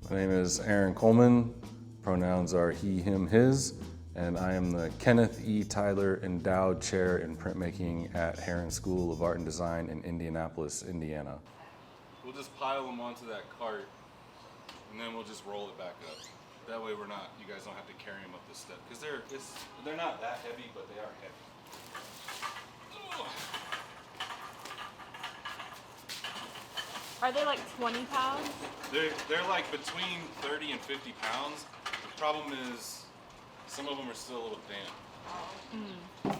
My name is Aaron Coleman. Pronouns are he, him, his, and I am the Kenneth E. Tyler Endowed Chair in Printmaking at Herron School of Art and Design in Indianapolis, Indiana. We'll just pile them onto that cart, and then we'll just roll it back up. That way you guys don't have to carry them up the step, because they're not that heavy, but they are heavy. Are they like 20 pounds? They're like between 30 and 50 pounds. The problem is some of them are still a little damp.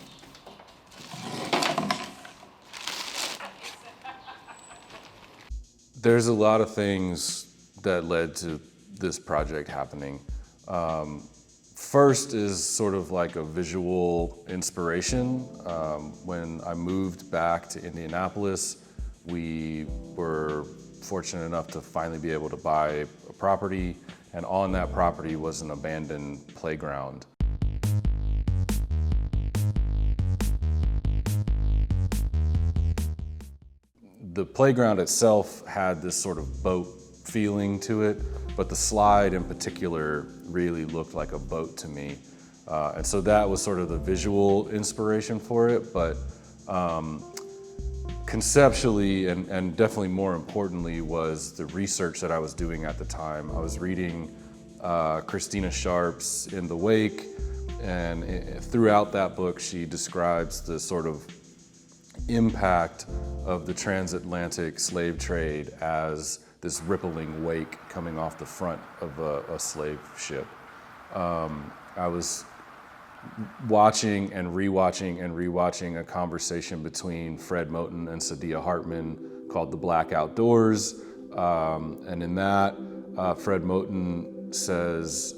There's a lot of things that led to this project happening. First is sort of like a visual inspiration. When I moved back to Indianapolis, we were fortunate enough to finally be able to buy a property, and on that property was an abandoned playground. The playground itself had this sort of boat feeling to it, but the slide in particular really looked like a boat to me. And so that was sort of the visual inspiration for it, but conceptually and definitely more importantly was the research that I was doing at the time. I was reading Christina Sharp's In the Wake, and throughout that book she describes the sort of impact of the transatlantic slave trade as this rippling wake coming off the front of a slave ship. I was watching and rewatching a conversation between Fred Moten and Saidiya Hartman called The Black Outdoors. And in that, Fred Moten says,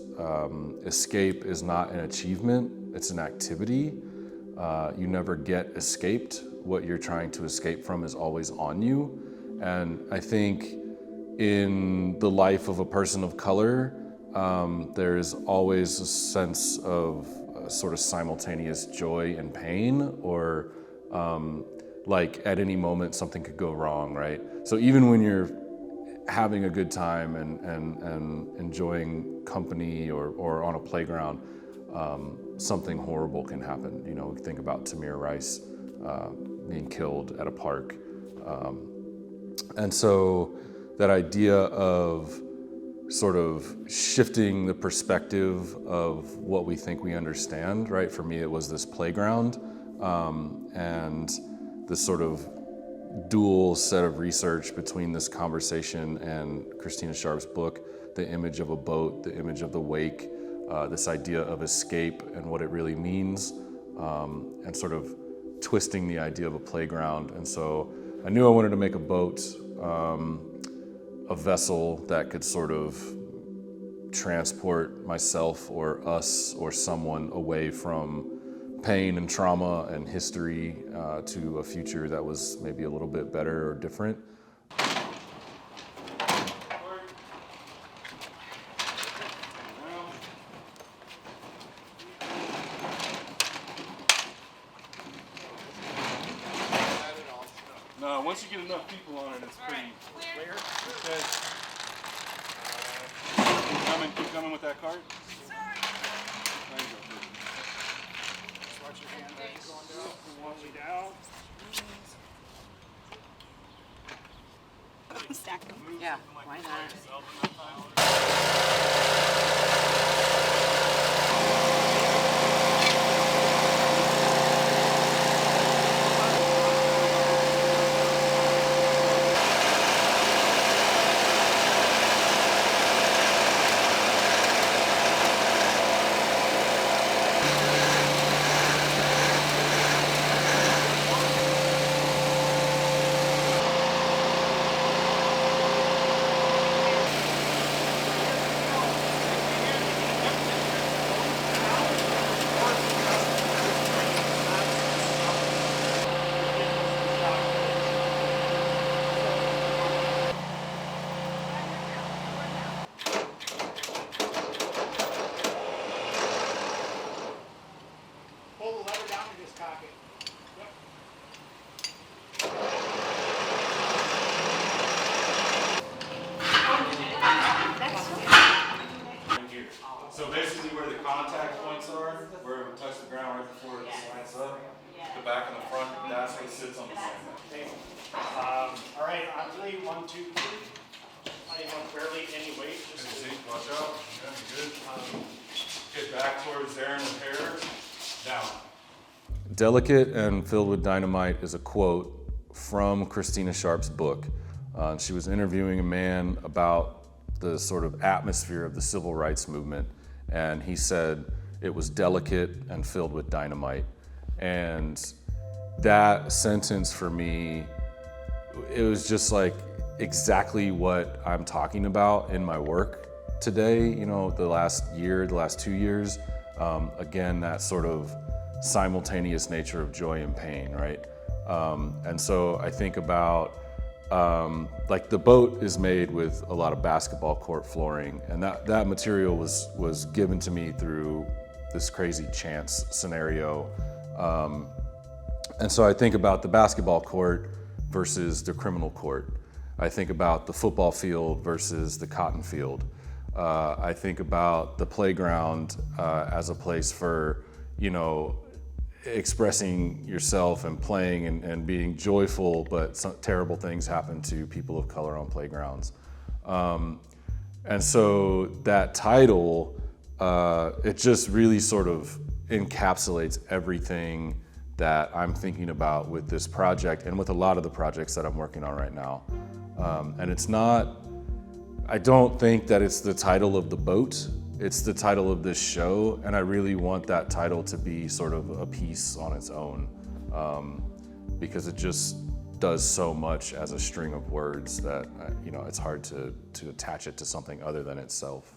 escape is not an achievement, it's an activity. You never get escaped. What you're trying to escape from is always on you. And I think in the life of a person of color, there's always a sense of sort of simultaneous joy and pain, or like at any moment something could go wrong, right? So even when you're having a good time and enjoying company or on a playground, something horrible can happen. You know, think about Tamir Rice being killed at a park. And so that idea of sort of shifting the perspective of what we think we understand, right? For me, it was this playground, and this sort of dual set of research between this conversation and Christina Sharp's book, the image of a boat, the image of the wake, this idea of escape and what it really means, and sort of twisting the idea of a playground. And so I knew I wanted to make a boat, a vessel that could sort of transport myself or us or someone away from pain and trauma and history to a future that was maybe a little bit better or different. No, once you get enough people on it, it's pretty clear. Okay. Keep coming with that cart. There you go. Just watch your hand as you're going down. Slowly down. Stack them. Yeah, why not? back and the front, that's what sits on the sandbag. Okay. All right, on 3, 1, 2, 3. I have barely any weight. Good seat, watch out. Yeah, good. Get back towards Aaron with hair. Down. Delicate and Filled with Dynamite is a quote from Christina Sharp's book. She was interviewing a man about the sort of atmosphere of the civil rights movement, and he said it was delicate and filled with dynamite. And that sentence for me, it was just like exactly what I'm talking about in my work today, you know, the last 2 years. Again, that sort of simultaneous nature of joy and pain, right? And so I think about, like the boat is made with a lot of basketball court flooring, and that material was given to me through this crazy chance scenario. And so I think about the basketball court versus the criminal court. I think about the football field versus the cotton field. I think about the playground as a place for, you know, expressing yourself and playing and being joyful, but some terrible things happen to people of color on playgrounds. And so that title, it just really sort of encapsulates everything that I'm thinking about with this project and with a lot of the projects that I'm working on right now. And it's not, I don't think that it's the title of the boat, it's the title of this show, and I really want that title to be sort of a piece on its own, because it just does so much as a string of words that, you know, it's hard to attach it to something other than itself.